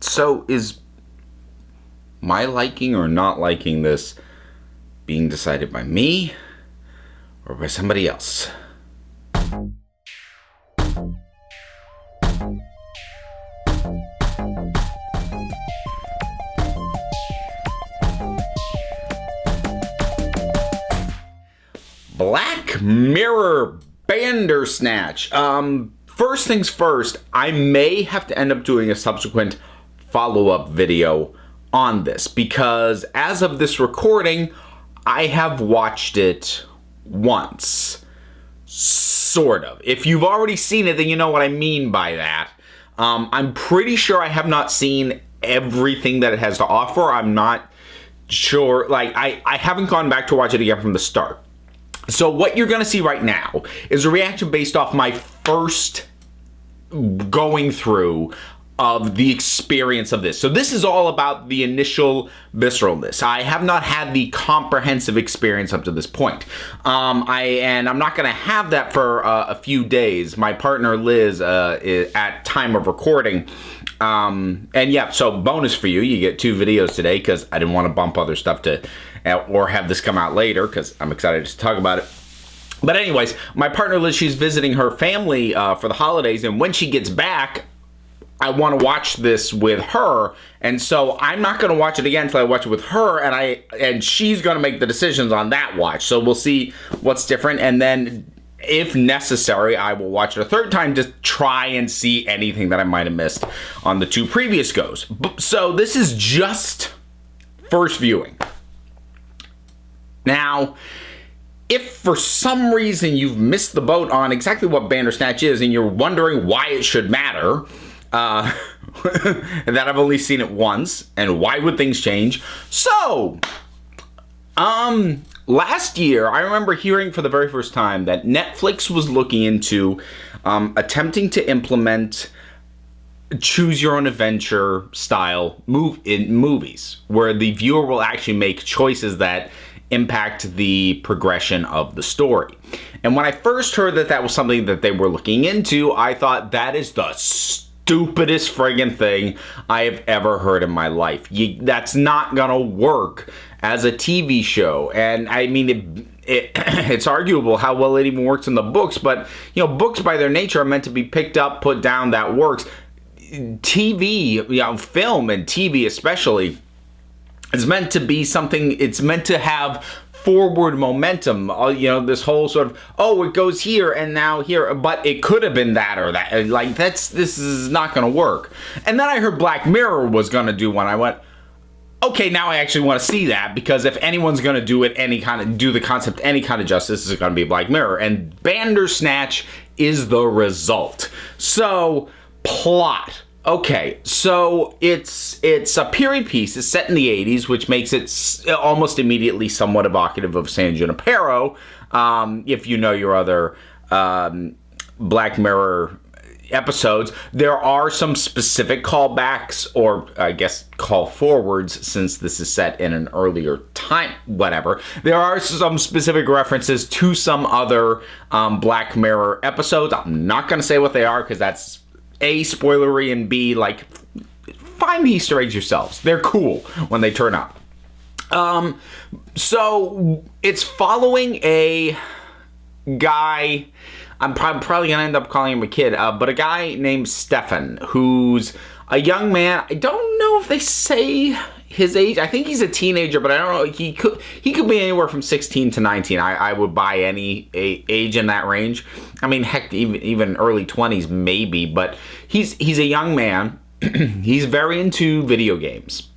So is my liking or not liking this being decided by me or by somebody else? Black Mirror Bandersnatch. First things first, I may have to end up doing a subsequent follow-up video on this because as of this recording, I have watched it once. Sort of. If you've already seen it, then you know what I mean by that. I'm pretty sure I have not seen everything that it has to offer. I'm not sure. Like, I haven't gone back to watch it again from the start. So what you're going to see right now is a reaction based off my first going through of the experience of this. So this is all about the initial visceralness. I have not had the comprehensive experience up to this point. I'm not going to have that for a few days. My partner Liz is at time of recording. And yeah, so bonus for you. You get 2 videos today because I didn't want to bump other stuff to or have this come out later because I'm excited to talk about it. But anyways, my partner Liz, she's visiting her family for the holidays, and when she gets back, I want to watch this with her, and so I'm not going to watch it again until I watch it with her, and she's going to make the decisions on that watch. So we'll see what's different, and then if necessary, I will watch it a third time to try and see anything that I might have missed on the 2 previous goes. So this is just first viewing. Now, if for some reason you've missed the boat on exactly what Bandersnatch is and you're wondering why it should matter, that I've only seen it once, and why would things change? So, last year, I remember hearing for the very first time that Netflix was looking into attempting to implement choose your own adventure style in movies, where the viewer will actually make choices that impact the progression of the story. And when I first heard that that was something that they were looking into, I thought that is the stupidest friggin' thing I have ever heard in my life. That's not gonna work as a TV show. And I mean, it's arguable how well it even works in the books, but you know, books by their nature are meant to be picked up, put down, that works. TV, you know, film and TV especially, it's meant to be something, it's meant to have forward momentum, you know, this whole sort of, oh, it goes here and now here, but it could have been that or that. Like, this is not going to work. And then I heard Black Mirror was going to do one. I went, okay, now I actually want to see that, because if anyone's going to do it, do the concept any kind of justice, it's going to be Black Mirror. And Bandersnatch is the result. So, plot. Okay, so it's a period piece. It's set in the 80s, which makes it almost immediately somewhat evocative of San Junipero. If you know your other Black Mirror episodes, there are some specific callbacks, or I guess call forwards, since this is set in an earlier time, whatever. There are some specific references to some other Black Mirror episodes. I'm not going to say what they are, because that's A, spoilery, and B, like, find the Easter eggs yourselves. They're cool when they turn up. So it's following a guy, I'm probably going to end up calling him a kid, but a guy named Stefan, who's a young man. I don't know if they say his age. I think he's a teenager, but I don't know. He could be anywhere from 16 to 19. I would buy any age in that range. I mean, heck, even early 20s maybe. But he's a young man. He's very into video games.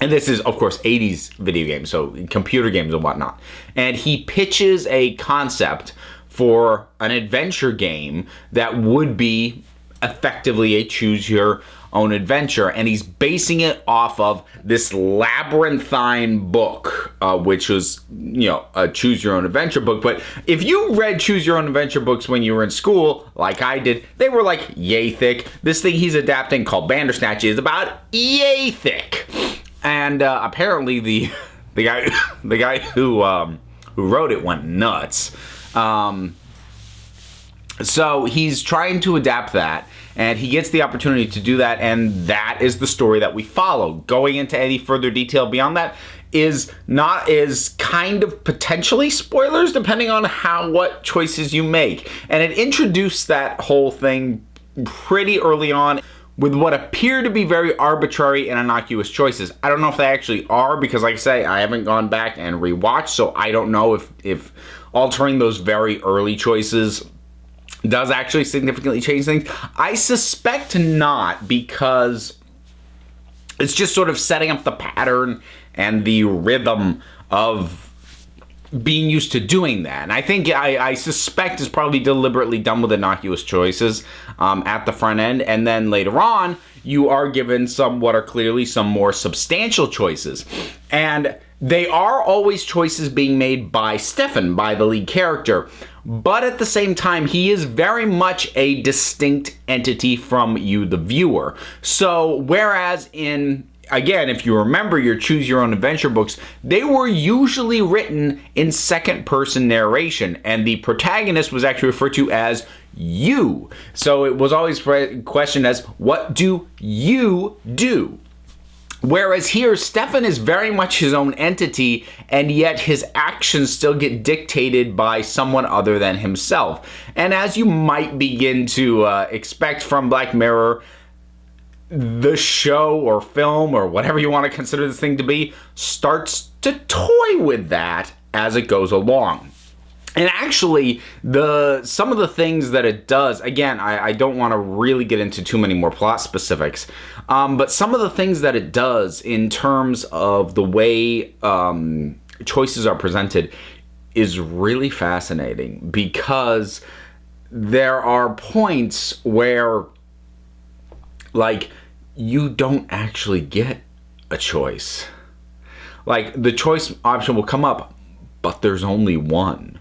And this is, of course, 80s video games, so computer games and whatnot. And he pitches a concept for an adventure game that would be effectively a choose your own adventure, and he's basing it off of this labyrinthine book, which was, you know, a choose your own adventure book. But if you read choose your own adventure books when you were in school, like I did, they were like yay thick. This thing he's adapting called Bandersnatch is about yay thick, and apparently the guy who wrote it went nuts. So he's trying to adapt that, and he gets the opportunity to do that, and that is the story that we follow. Going into any further detail beyond that is kind of potentially spoilers, depending on what choices you make. And it introduced that whole thing pretty early on with what appear to be very arbitrary and innocuous choices. I don't know if they actually are, because like I say, I haven't gone back and rewatched, so I don't know if altering those very early choices does actually significantly change things. I suspect not, because it's just sort of setting up the pattern and the rhythm of being used to doing that. And I suspect it's probably deliberately done with innocuous choices at the front end, and then later on you are given what are clearly some more substantial choices. And they are always choices being made by Stefan, by the lead character, but at the same time, he is very much a distinct entity from you, the viewer. So whereas again, if you remember your Choose Your Own Adventure books, they were usually written in second-person narration, and the protagonist was actually referred to as you. So it was always questioned as, what do you do? Whereas here, Stefan is very much his own entity, and yet his actions still get dictated by someone other than himself. And as you might begin to expect from Black Mirror, the show or film or whatever you want to consider this thing to be starts to toy with that as it goes along. And actually, some of the things that it does, again, I don't want to really get into too many more plot specifics, but some of the things that it does in terms of the way choices are presented is really fascinating, because there are points where, like, you don't actually get a choice. Like, the choice option will come up, but there's only one.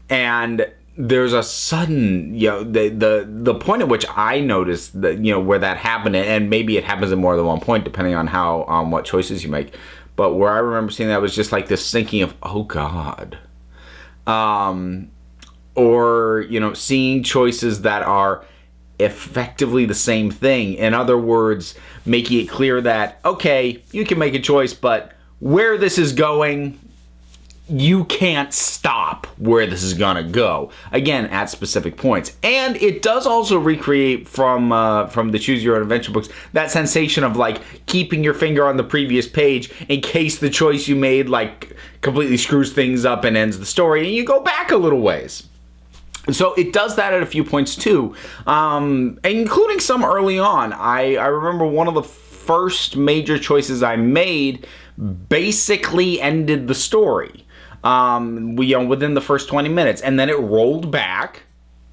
And there's a sudden, the point at which I noticed that, where that happened, and maybe it happens at more than one point, depending on what choices you make. But where I remember seeing that was just like this thinking of, oh God. Or, seeing choices that are effectively the same thing. In other words, making it clear that, okay, you can make a choice, but where this is going, you can't stop where this is gonna go. Again, at specific points. And it does also recreate from the Choose Your Own Adventure books that sensation of, like, keeping your finger on the previous page in case the choice you made, like, completely screws things up and ends the story, and you go back a little ways. So it does that at a few points too, including some early on. I remember one of the first major choices I made basically ended the story. Within the first 20 minutes, and then it rolled back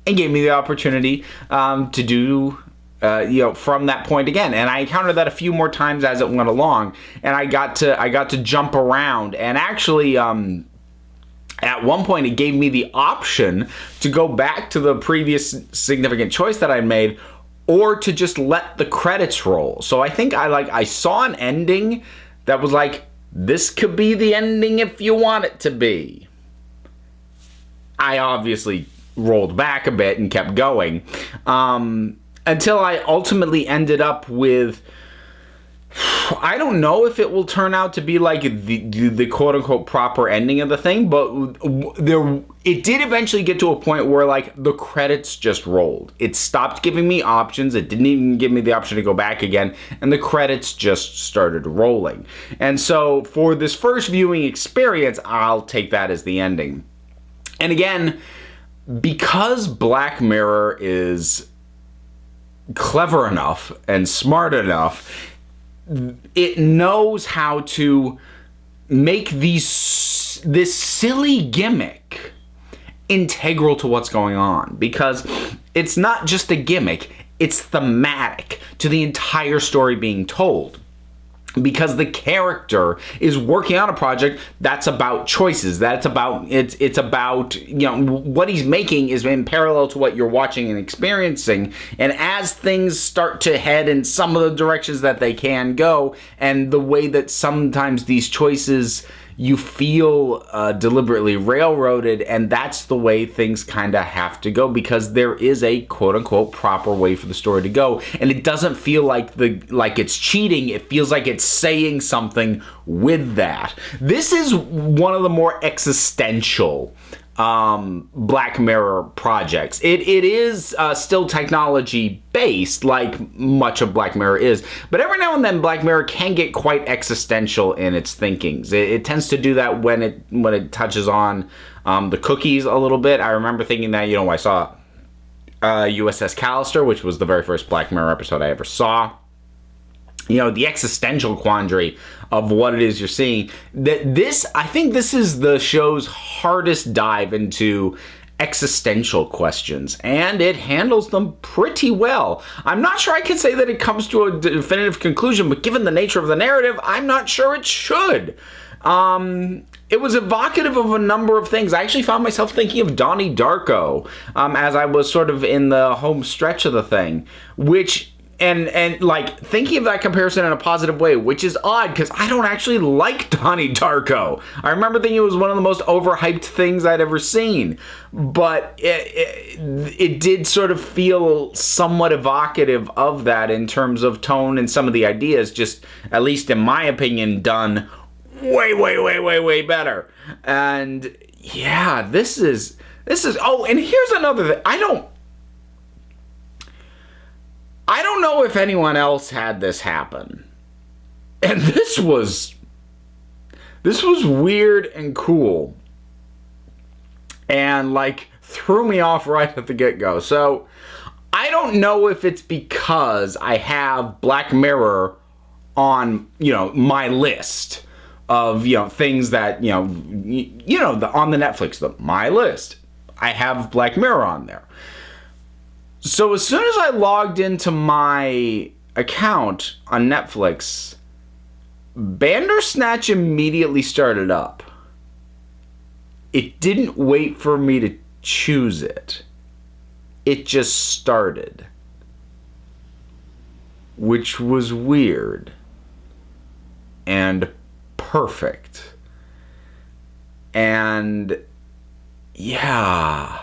and gave me the opportunity to do from that point again. And I encountered that a few more times as it went along, and I got to jump around. And actually, at one point, it gave me the option to go back to the previous significant choice that I made, or to just let the credits roll. So I think I saw an ending that was like, this could be the ending if you want it to be. I obviously rolled back a bit and kept going until I ultimately ended up with, I don't know if it will turn out to be like the quote-unquote proper ending of the thing, but it did eventually get to a point where, like, the credits just rolled. It stopped giving me options. It didn't even give me the option to go back again, and the credits just started rolling. And so for this first viewing experience, I'll take that as the ending. And again, because Black Mirror is clever enough and smart enough, it knows how to make this silly gimmick integral to what's going on, because it's not just a gimmick, it's thematic to the entire story being told. Because the character is working on a project that's about choices. It's about what he's making is in parallel to what you're watching and experiencing. And as things start to head in some of the directions that they can go, and the way that sometimes these choices, you feel deliberately railroaded, and that's the way things kind of have to go, because there is a quote-unquote proper way for the story to go, and it doesn't feel like it's cheating. It feels like it's saying something with that. This is one of the more existential Black Mirror projects. It is still technology based, like much of Black Mirror is, but every now and then Black Mirror can get quite existential in its thinkings. It tends to do that when it touches on the cookies a little bit. I remember thinking that, I saw USS Callister, which was the very first Black Mirror episode I ever saw. The existential quandary of what it is you're seeing. I think this is the show's hardest dive into existential questions, and it handles them pretty well. I'm not sure I can say that it comes to a definitive conclusion, but given the nature of the narrative, I'm not sure it should. It was evocative of a number of things. I actually found myself thinking of Donnie Darko as I was sort of in the home stretch of the thing, which... And like thinking of that comparison in a positive way, which is odd because I don't actually like Donnie Darko. I remember thinking it was one of the most overhyped things I'd ever seen, but it did sort of feel somewhat evocative of that in terms of tone and some of the ideas, just at least in my opinion, done way better. And yeah, this is. Oh, and here's another thing. I don't know if anyone else had this happen. And this was weird and cool. And threw me off right at the get-go. So, I don't know if it's because I have Black Mirror on, my list of, things that, on the Netflix, my list. I have Black Mirror on there. So as soon as I logged into my account on Netflix, Bandersnatch immediately started up. It didn't wait for me to choose it. It just started. Which was weird. And perfect. And yeah...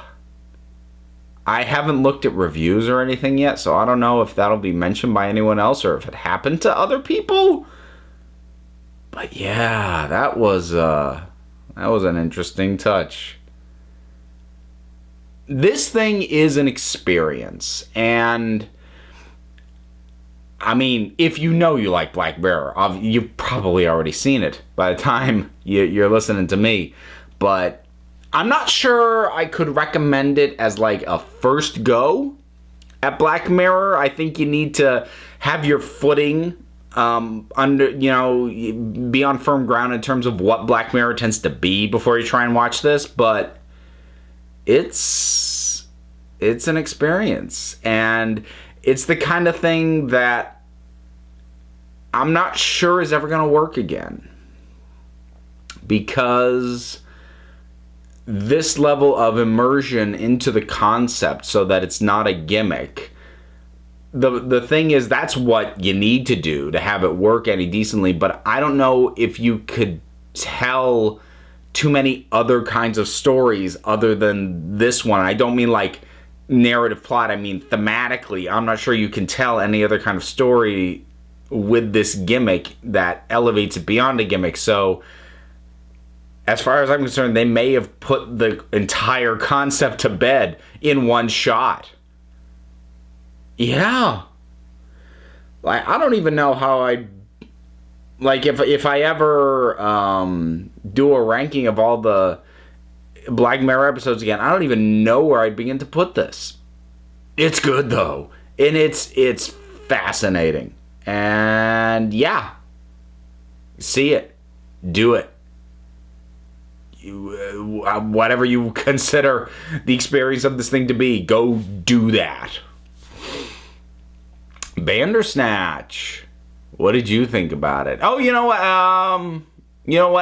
I haven't looked at reviews or anything yet, so I don't know if that'll be mentioned by anyone else or if it happened to other people. But yeah, that was an interesting touch. This thing is an experience, and I mean, if you like Black Mirror, you've probably already seen it by the time you're listening to me, but I'm not sure I could recommend it as a first go at Black Mirror. I think you need to have your footing be on firm ground in terms of what Black Mirror tends to be before you try and watch this. But it's an experience, and it's the kind of thing that I'm not sure is ever going to work again, because this level of immersion into the concept so that it's not a gimmick. The thing is, that's what you need to do to have it work any decently, but I don't know if you could tell too many other kinds of stories other than this one. I don't mean narrative plot, I mean thematically. I'm not sure you can tell any other kind of story with this gimmick that elevates it beyond a gimmick. So as far as I'm concerned, they may have put the entire concept to bed in one shot. Yeah. I don't even know how I'd... if I ever do a ranking of all the Black Mirror episodes again, I don't even know where I'd begin to put this. It's good, though. And it's fascinating. And, yeah. See it. Do it. Whatever you consider the experience of this thing to be, go do that. Bandersnatch. What did you think about it? Oh, you know what?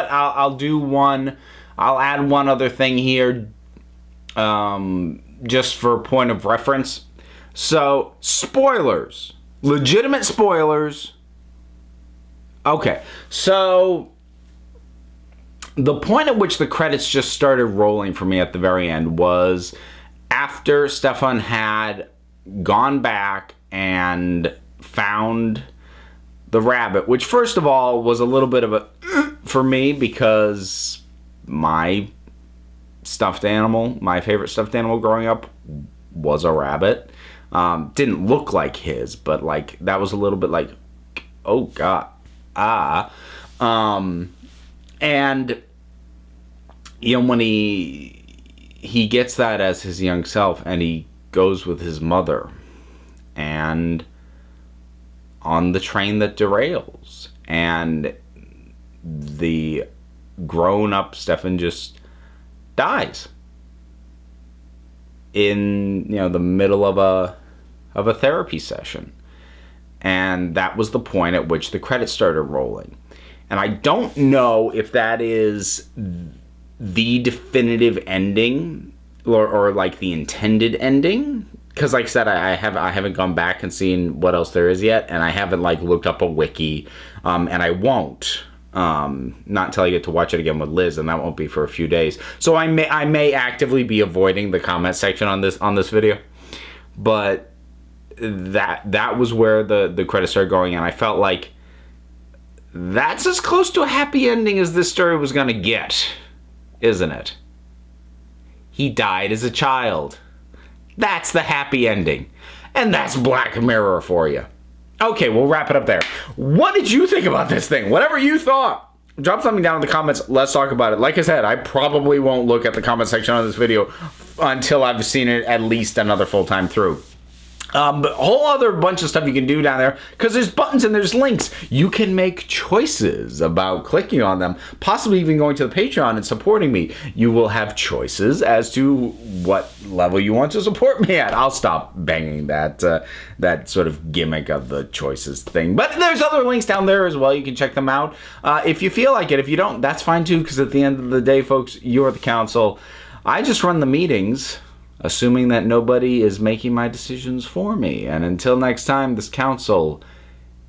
I'll do one. I'll add one other thing here, just for point of reference. So, spoilers, legitimate spoilers. Okay, so The point at which the credits just started rolling for me at the very end was after Stefan had gone back and found the rabbit, which first of all was a little bit of a for me because my favorite stuffed animal growing up was a rabbit. Didn't look like his, but like that was a little bit like, oh god, and you know, when he gets that as his young self and he goes with his mother and on the train that derails, and the grown-up Stefan just dies in, you know, the middle of a therapy session. And that was the point at which the credits started rolling. And I don't know if that is the definitive ending or like the intended ending, because like I said, I haven't gone back and seen what else there is yet, and I haven't like looked up a wiki, and I won't not until I get to watch it again with Liz, and that won't be for a few days. So I may actively be avoiding the comment section on this video, but that was where the credits started going, and I felt like that's as close to a happy ending as this story was gonna get, isn't it? He died as a child. That's the happy ending. And that's Black Mirror for you. Okay, we'll wrap it up there. What did you think about this thing? Whatever you thought, drop something down in the comments. Let's talk about it. Like I said, I probably won't look at the comment section on this video until I've seen it at least another full time through. But a whole other bunch of stuff you can do down there, because there's buttons and there's links. You can make choices about clicking on them, possibly even going to the Patreon and supporting me. You will have choices as to what level you want to support me at. I'll stop banging that sort of gimmick of the choices thing. But there's other links down there as well. You can check them out if you feel like it. If you don't, that's fine too, because at the end of the day, folks, you're the council. I just run the meetings, assuming that nobody is making my decisions for me. And until next time, this council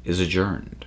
is adjourned.